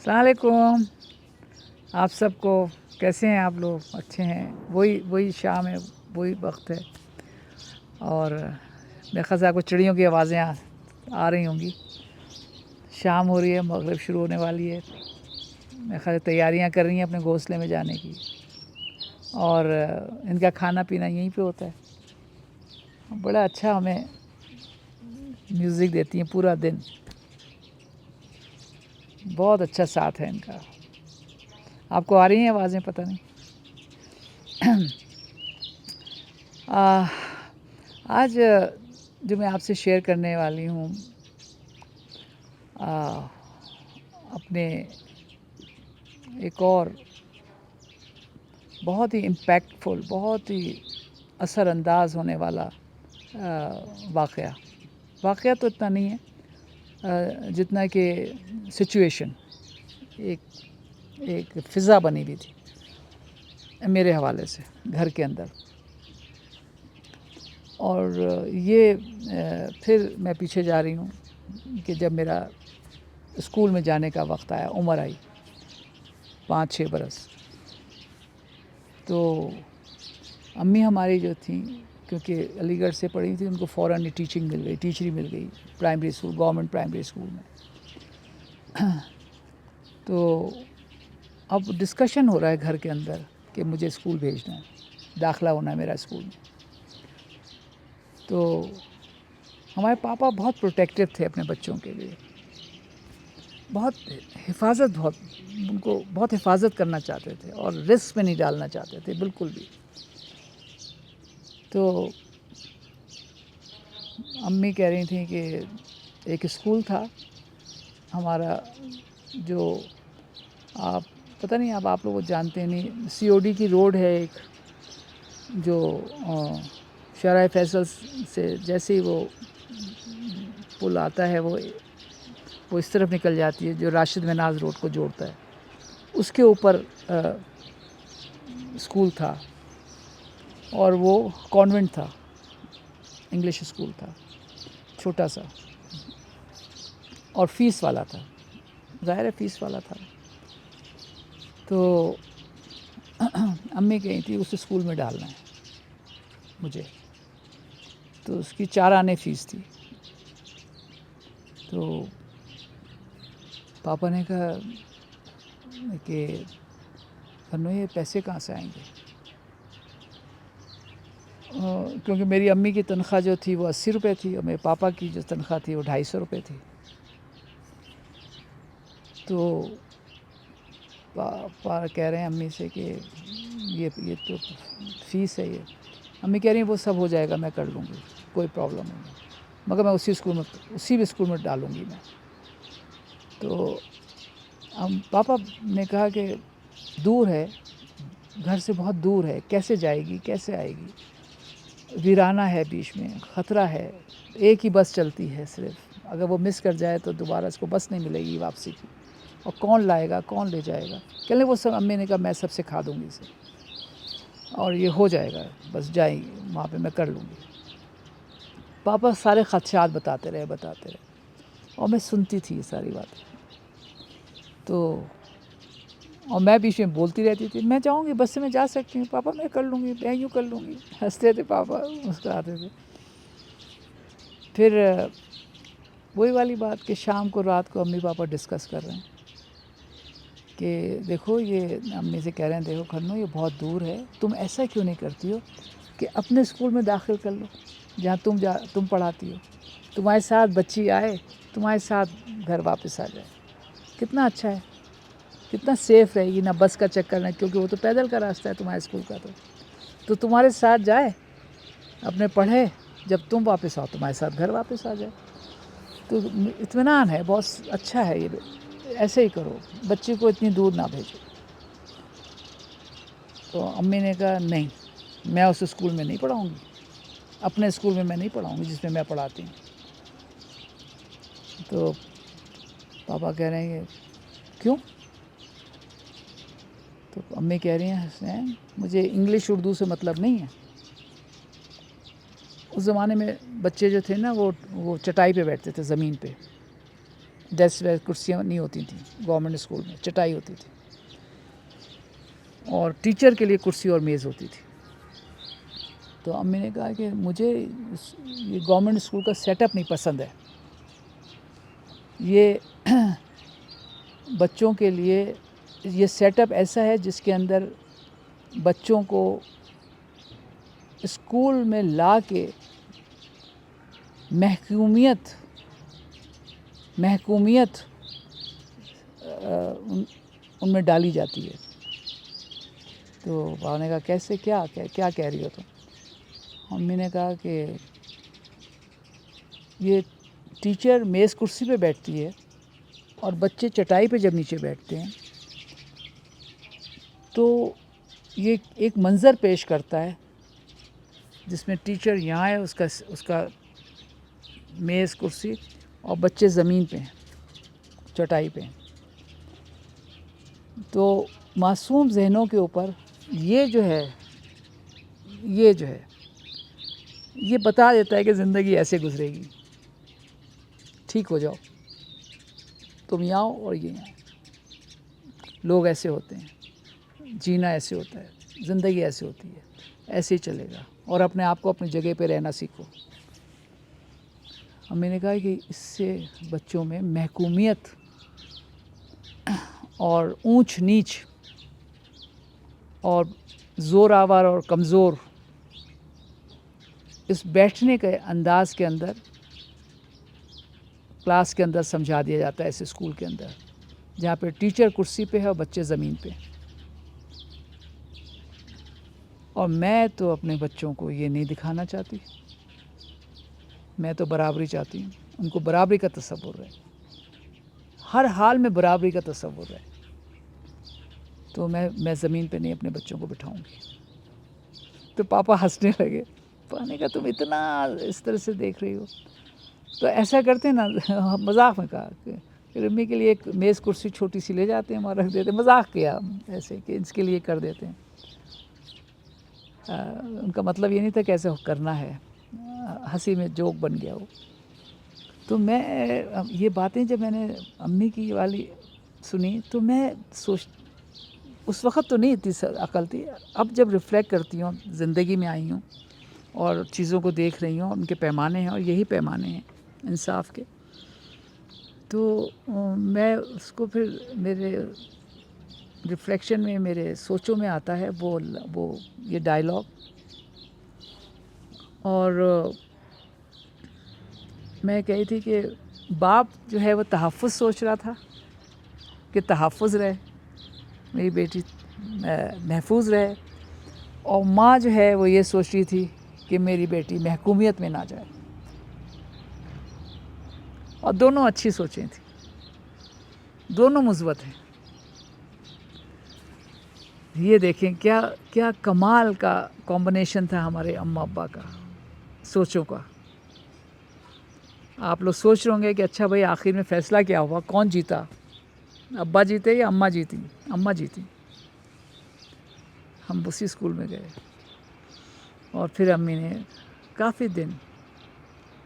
السلام علیکم آپ سب کو. کیسے ہیں آپ لوگ؟ اچھے ہیں؟ وہی شام ہے، وہی وقت ہے، اور میرے خیال سے آپ کو چڑیوں کی آوازیں آ رہی ہوں گی. شام ہو رہی ہے، مغرب شروع ہونے والی ہے. میرے خیال سے تیاریاں کر رہی ہیں اپنے گھونسلے میں جانے کی، اور ان کا کھانا پینا یہیں پہ ہوتا ہے. بڑا اچھا ہمیں میوزک دیتی ہیں پورا دن. بہت اچھا ساتھ ہے ان کا. آپ کو آ رہی ہیں آوازیں؟ پتہ نہیں. آج جو میں آپ سے شیئر کرنے والی ہوں اپنے ایک اور بہت ہی امپیکٹفل، بہت ہی اثر انداز ہونے والا واقعہ تو اتنا نہیں ہے جتنا کہ سچویشن، ایک فضا بنی ہوئی تھی میرے حوالے سے گھر کے اندر. اور یہ پھر میں پیچھے جا رہی ہوں کہ جب میرا اسکول میں جانے کا وقت آیا، عمر آئی 5-6 برس، تو امی ہماری جو تھیں، کیونکہ علی گڑھ سے پڑھی تھی، ان کو فوراً ٹیچنگ مل گئی، ٹیچری مل گئی primary school, government primary school میں. تو اب ڈسکشن ہو رہا ہے گھر کے اندر کہ مجھے اسکول بھیجنا ہے، داخلہ ہونا ہے میرا اسکول میں. تو ہمارے پاپا بہت پروٹیکٹیو تھے اپنے بچوں کے لیے، بہت ان کو بہت حفاظت کرنا چاہتے تھے، اور رسک میں نہیں ڈالنا چاہتے تھے بالکل بھی. تو امی کہہ رہی تھیں کہ ایک اسکول تھا ہمارا، جو آپ پتہ نہیں، اب آپ لوگ جانتے نہیں، COD کی روڈ ہے ایک، جو شاہراہ فیصل سے جیسے ہی وہ پل آتا ہے، وہ اس طرف نکل جاتی ہے، جو راشد مناز روڈ کو جوڑتا ہے، اس کے اوپر اسکول تھا. اور وہ کانوینٹ تھا، انگلش اسکول تھا، چھوٹا سا، اور فیس والا تھا. ظاہر ہے فیس والا تھا. تو امی کہی تھی اس اسکول میں ڈالنا ہے مجھے. تو اس کی 4 آنے فیس تھی. تو پاپا نے کہا کہ خنو یہ پیسے کہاں سے آئیں گے؟ کیونکہ میری امی کی تنخواہ جو تھی وہ 80 روپے تھی، اور میرے پاپا کی جو تنخواہ تھی وہ 250 روپے تھی. تو پاپا کہہ رہے ہیں امی سے کہ یہ تو فیس ہے. یہ امی کہہ رہی ہیں وہ سب ہو جائے گا، میں کر لوں گی، کوئی پرابلم نہیں ہے، مگر میں اسی بھی اسکول میں ڈالوں گی میں. تو پاپا نے کہا کہ دور ہے، گھر سے بہت دور ہے، کیسے جائے گی، کیسے آئے گی؟ ویرانہ ہے، بیچ میں خطرہ ہے، ایک ہی بس چلتی ہے صرف، اگر وہ مس کر جائے تو دوبارہ اس کو بس نہیں ملے گی واپسی کی، اور کون لائے گا، کون لے جائے گا؟ کہنے وہ سب امی نے کہا میں سب سکھا دوں گی اسے، اور یہ ہو جائے گا، بس جائیں گی وہاں پہ، میں کر لوں گی. پاپا سارے خدشات بتاتے رہے، اور میں سنتی تھی یہ ساری باتیں. تو اور میں بیچ میں بولتی رہتی تھی، میں جاؤں گی بس سے، میں جا سکتی ہوں پاپا، میں کر لوں گی، میں یوں کر لوں گی. ہنستے تھے پاپا، مسکراتے تھے. پھر وہی والی بات کہ شام کو، رات کو امی پاپا ڈسکس کر رہے ہیں کہ دیکھو، یہ امی سے کہہ رہے ہیں دیکھو خنو یہ بہت دور ہے، تم ایسا کیوں نہیں کرتی ہو کہ اپنے اسکول میں داخل کر لو جہاں تم پڑھاتی ہو، تمہارے ساتھ بچی آئے، تمہارے ساتھ گھر واپس آ جائے. کتنا اچھا ہے، کتنا سیف رہے گی، نہ بس کا چکر، نہ، کیونکہ وہ تو پیدل کا راستہ ہے تمہارے اسکول کا. تو تمہارے ساتھ جائے، اپنے پڑھے، جب تم واپس آؤ تمہارے ساتھ گھر واپس آ جائے. تو اطمینان ہے، بہت اچھا ہے، یہ ایسے ہی کرو، بچی کو اتنی دور نہ بھیجو. تو امی نے کہا نہیں، میں اس اسکول میں نہیں پڑھاؤں گی، اپنے اسکول میں نہیں پڑھاؤں گی جس میں پڑھاتی ہوں. تو پاپا کہہ رہے ہیں کہ کیوں؟ تو امی کہہ رہی ہیں حسین مجھے انگلش اردو سے مطلب نہیں ہے. اس زمانے میں بچے جو تھے نا، وہ چٹائی پہ بیٹھتے تھے، زمین پہ، ڈیسک ویسک کرسیاں نہیں ہوتی تھیں گورنمنٹ اسکول میں، چٹائی ہوتی تھی اور ٹیچر کے لیے کرسی اور میز ہوتی تھی. تو امی نے کہا کہ مجھے یہ گورنمنٹ اسکول کا سیٹ اپ نہیں پسند ہے، یہ بچوں کے لیے یہ سیٹ اپ ایسا ہے جس کے اندر بچوں کو اسکول میں لا کے محکومیت ان میں ڈالی جاتی ہے. تو بابا نے کہا کیسے، کیا کہہ رہی ہو تم؟ امی نے کہا کہ یہ ٹیچر میز کرسی پہ بیٹھتی ہے اور بچے چٹائی پہ جب نیچے بیٹھتے ہیں تو یہ ایک منظر پیش کرتا ہے جس میں ٹیچر یہاں ہے، اس کا میز کرسی، اور بچے زمین پہ ہیں، چٹائی پہ ہیں. تو معصوم ذہنوں کے اوپر یہ جو ہے یہ بتا دیتا ہے کہ زندگی ایسے گزرے گی، ٹھیک ہو جاؤ، تم یہاں ہو اور یہ یہاں. لوگ ایسے ہوتے ہیں، جینا ایسے ہوتا ہے، زندگی ایسے ہوتی ہے، ایسے ہی چلے گا، اور اپنے آپ کو اپنی جگہ پہ رہنا سیکھو. امی نے کہا کہ اس سے بچوں میں محکومیت اور اونچ نیچ اور زور آور اور کمزور اس بیٹھنے کے انداز کے اندر کلاس کے اندر سمجھا دیا جاتا ہے، اس اسکول کے اندر جہاں پہ ٹیچر کرسی پہ ہے اور بچے زمین پہ. اور میں تو اپنے بچوں کو یہ نہیں دکھانا چاہتی، میں تو برابری چاہتی ہوں، ان کو برابری کا تصور ہے، ہر حال میں برابری کا تصور ہے. تو میں زمین پہ نہیں اپنے بچوں کو بٹھاؤں گی. تو پاپا ہنسنے لگے. پاپا نے کہا تم اتنا اس طرح سے دیکھ رہی ہو. تو ایسا کرتے نا، مذاق میں کہا کہ امی کے لیے ایک میز کرسی چھوٹی سی لے جاتے ہیں، وہاں رکھ دیتے ہیں. مذاق کیا ایسے کہ اس کے لیے کر دیتے ہیں. ان کا مطلب یہ نہیں تھا کہ ایسے کرنا ہے، ہنسی میں جوک بن گیا وہ. تو میں یہ باتیں جب میں نے امی کی والی سنی تو میں اس وقت تو نہیں اتنی عقل تھی. اب جب ریفلیکٹ کرتی ہوں، زندگی میں آئی ہوں اور چیزوں کو دیکھ رہی ہوں، ان کے پیمانے ہیں اور یہی پیمانے ہیں انصاف کے، تو میں اس کو پھر میرے ریفلیکشن میں، میرے سوچوں میں آتا ہے وہ یہ ڈائلاگ. اور میں کہی تھی کہ باپ جو ہے وہ تحفظ سوچ رہا تھا کہ تحفظ رہے، میری بیٹی محفوظ رہے، اور ماں جو ہے وہ یہ سوچ رہی تھی کہ میری بیٹی محکومیت میں نہ جائے. اور دونوں اچھی سوچیں تھیں، دونوں مثبت ہیں. یہ دیکھیں کیا کمال کا کمبینیشن تھا ہمارے اماں ابا کا، سوچوں کا. آپ لوگ سوچ رہے ہوں گے کہ اچھا بھائی آخر میں فیصلہ کیا ہوا، کون جیتا، ابا جیتے یا اماں جیتی؟ اماں جیتی. ہم اسی اسکول میں گئے اور پھر امی نے کافی دن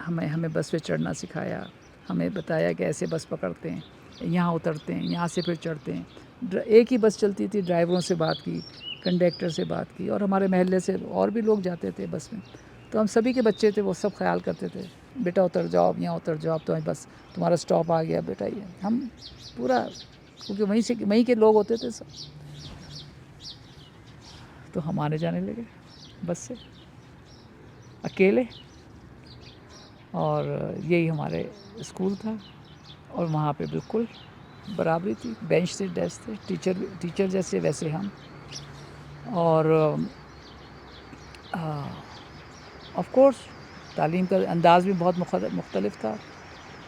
ہمیں بس پہ چڑھنا سکھایا، ہمیں بتایا کہ ایسے بس پکڑتے ہیں، یہاں اترتے ہیں، یہاں سے پھر چڑھتے ہیں. ایک ہی بس چلتی تھی، ڈرائیوروں سے بات کی، کنڈکٹر سے بات کی، اور ہمارے محلے سے اور بھی لوگ جاتے تھے بس میں. تو ہم سبھی کے بچے تھے، وہ سب خیال کرتے تھے بیٹا اتر جاؤ، اب یہاں اتر جاؤ، اب تو بس تمہارا اسٹاپ آ گیا بیٹا. یہ ہم پورا، کیونکہ وہیں کے لوگ ہوتے تھے سب. تو ہم آنے جانے لگے بس سے اکیلے، اور یہی ہمارے اسکول تھا. اور وہاں پہ بالکل برابری تھی، بینچ تھے، ڈیسک تھے، ٹیچر جیسے ویسے ہم. اور آف کورس تعلیم کا انداز بھی بہت مختلف تھا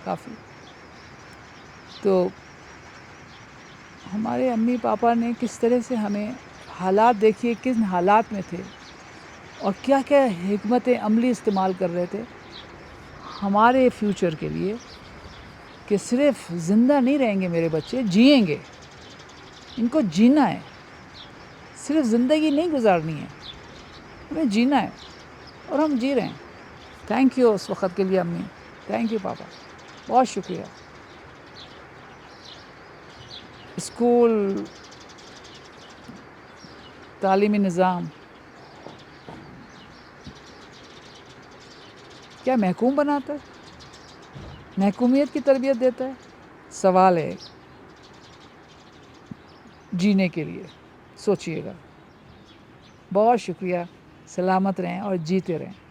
کافی. تو ہمارے امی پاپا نے کس طرح سے ہمیں حالات، دیکھیے کن حالات میں تھے اور کیا کیا حکمت عملی استعمال کر رہے تھے ہمارے فیوچر کے لیے، کہ صرف زندہ نہیں رہیں گے میرے بچے، جئیں گے. ان کو جینا ہے، صرف زندگی نہیں گزارنی ہے، ہمیں جینا ہے، اور ہم جی رہے ہیں. تھینک یو اس وقت کے لیے امی، تھینک یو پاپا، بہت شکریہ. اسکول تعلیمی نظام کیا محکوم بناتا ہے؟ محکومیت کی تربیت دیتا ہے؟ سوال ہے جینے کے لیے، سوچئے گا۔ بہت شکریہ، سلامت رہیں اور جیتے رہیں۔